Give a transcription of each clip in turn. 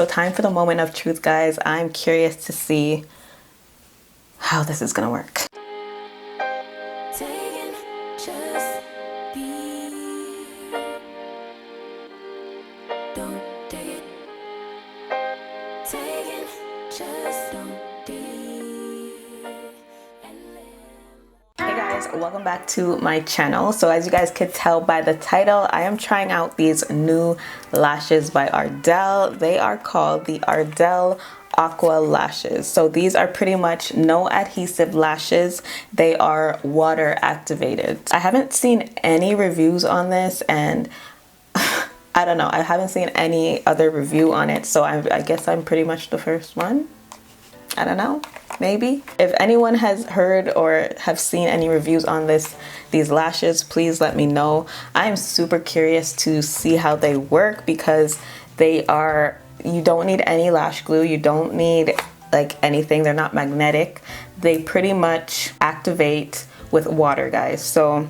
So time for the moment of truth, guys. I'm curious to see how this is gonna work. Welcome back to my channel. So as you guys could tell by the title, I am trying out these new lashes by Ardell. They are called the Ardell AQUA lashes. So these are pretty much no adhesive lashes. They are water activated. I haven't seen any reviews on this, and I don't know, I haven't seen any other review on it, so I guess I'm pretty much the first one. I don't know, maybe. If anyone has heard or have seen any reviews on these lashes, please let me know. I am super curious to see how they work, because they are, you don't need any lash glue, you don't need like anything, they're not magnetic. They pretty much activate with water, guys. So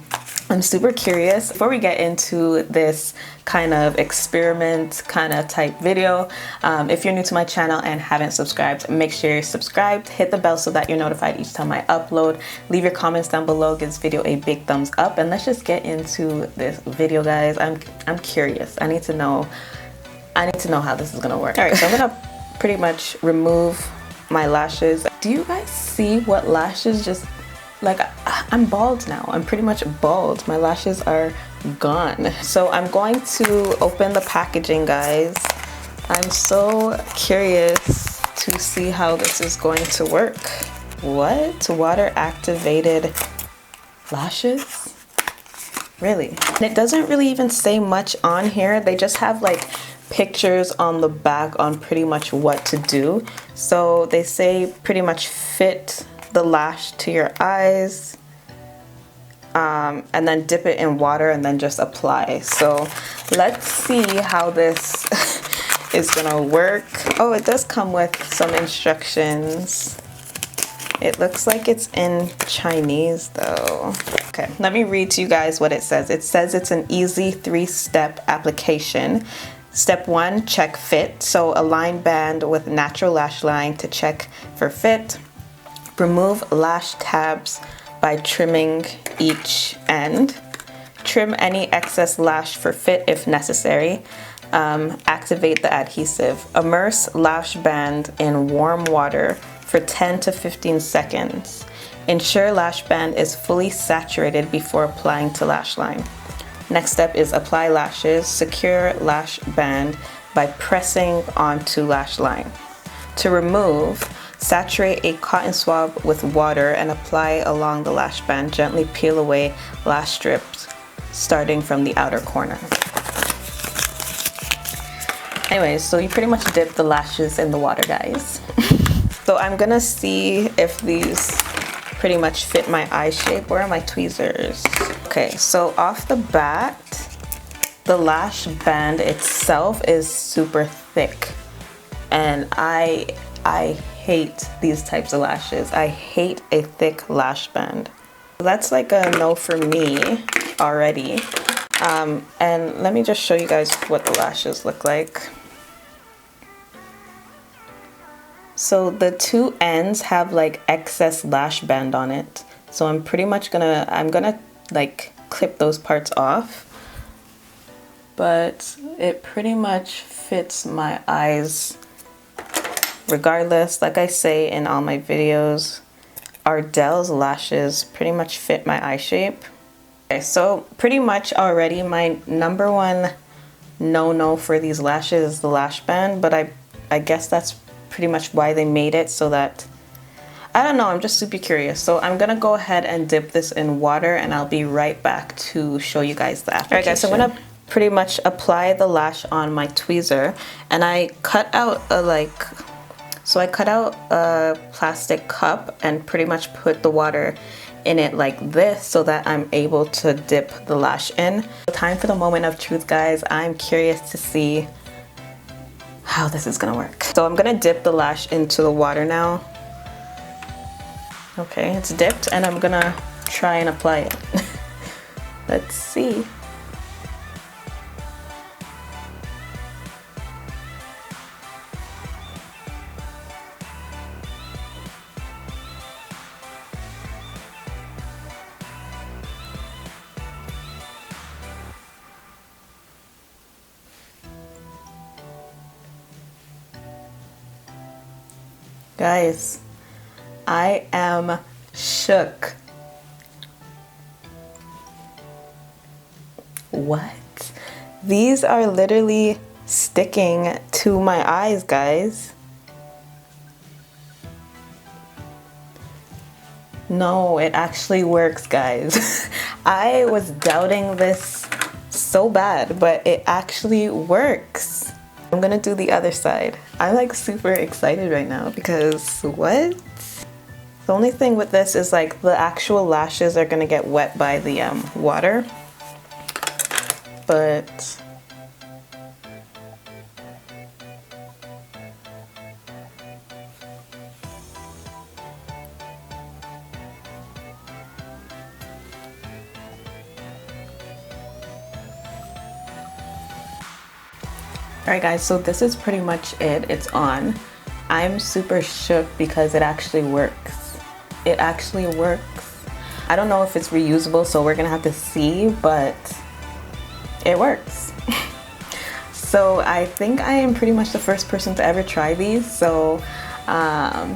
I'm super curious. Before we get into this kind of experiment kind of type video, if you're new to my channel and haven't subscribed, make sure you're subscribed, hit the bell so that you're notified each time I upload. Leave your comments down below, give this video a big thumbs up, and let's just get into this video, guys. I'm curious. I need to know how this is gonna work. All right, so I'm gonna pretty much remove my lashes. Do you guys see what lashes just, like, I'm bald now. I'm pretty much bald. My lashes are gone. So I'm going to open the packaging, guys. I'm so curious to see how this is going to work. What? Water activated lashes? Really? And it doesn't really even say much on here. They just have like pictures on the back on pretty much what to do. So they say pretty much fit the lash to your eyes, and then dip it in water and then just apply. So let's see how this is gonna work. Oh, it does come with some instructions. It looks like it's in Chinese though. Okay, let me read to you guys what it says. It says it's an easy 3-step application. Step 1, check fit. So align band with natural lash line to check for fit. Remove lash tabs by trimming each end. Trim any excess lash for fit if necessary. Activate the adhesive. Immerse lash band in warm water for 10 to 15 seconds. Ensure lash band is fully saturated before applying to lash line. Next step is apply lashes. Secure lash band by pressing onto lash line. To remove, saturate a cotton swab with water and apply along the lash band. Gently peel away lash strips starting from the outer corner. Anyways, so you pretty much dip the lashes in the water, guys. So I'm gonna see if these pretty much fit my eye shape. Where are my tweezers? Okay, so off the bat, the lash band itself is super thick, and I hate these types of lashes. I hate a thick lash band. That's like a no for me already. And let me just show you guys what the lashes look like. So the two ends have like excess lash band on it. So I'm pretty much gonna like clip those parts off. But it pretty much fits my eyes regardless. Like I say in all my videos, Ardell's lashes pretty much fit my eye shape. Okay, so pretty much already my number one no for these lashes is the lash band, but I guess that's pretty much why they made it, so that, I don't know, I'm just super curious. So I'm gonna go ahead and dip this in water, and I'll be right back to show you guys the application. Alright guys, so I'm gonna pretty much apply the lash on my tweezer, and I cut out a plastic cup and pretty much put the water in it like this so that I'm able to dip the lash in. Time for the moment of truth, guys. I'm curious to see how this is gonna work. So I'm gonna dip the lash into the water now. Okay, it's dipped, and I'm gonna try and apply it. Let's see. Guys, I am shook. What? These are literally sticking to my eyes, guys. No, it actually works, guys. I was doubting this so bad, but it actually works. I'm gonna do the other side. I'm like super excited right now because what? The only thing with this is like the actual lashes are gonna get wet by the water, but alright guys, so this is pretty much it. It's on. I'm super shook because it actually works. It actually works. I don't know if it's reusable, so we're gonna have to see, but it works. So I think I am pretty much the first person to ever try these. So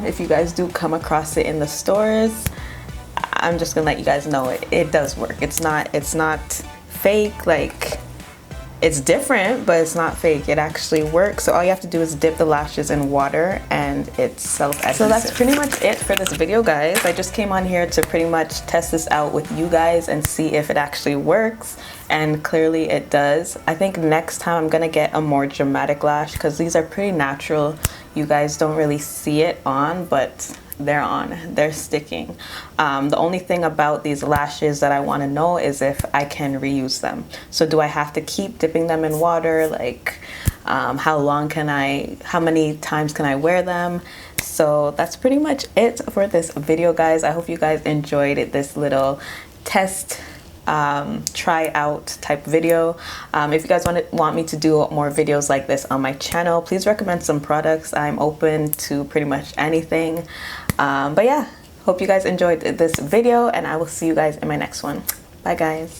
if you guys do come across it in the stores, I'm just gonna let you guys know it does work. It's not fake, like it's different, but it's not fake. It actually works. So all you have to do is dip the lashes in water and it's self-adhesive. So that's pretty much it for this video, guys. I just came on here to pretty much test this out with you guys and see if it actually works. And clearly it does. I think next time I'm gonna get a more dramatic lash because these are pretty natural. You guys don't really see it on, but they're on, they're sticking. The only thing about these lashes that I want to know is if I can reuse them. So do I have to keep dipping them in water? Like how many times can I wear them? So that's pretty much it for this video, guys. I hope you guys enjoyed this little test try out type video. If you guys want me to do more videos like this on my channel, please recommend some products. I'm open to pretty much anything. But yeah, hope you guys enjoyed this video and I will see you guys in my next one. Bye guys.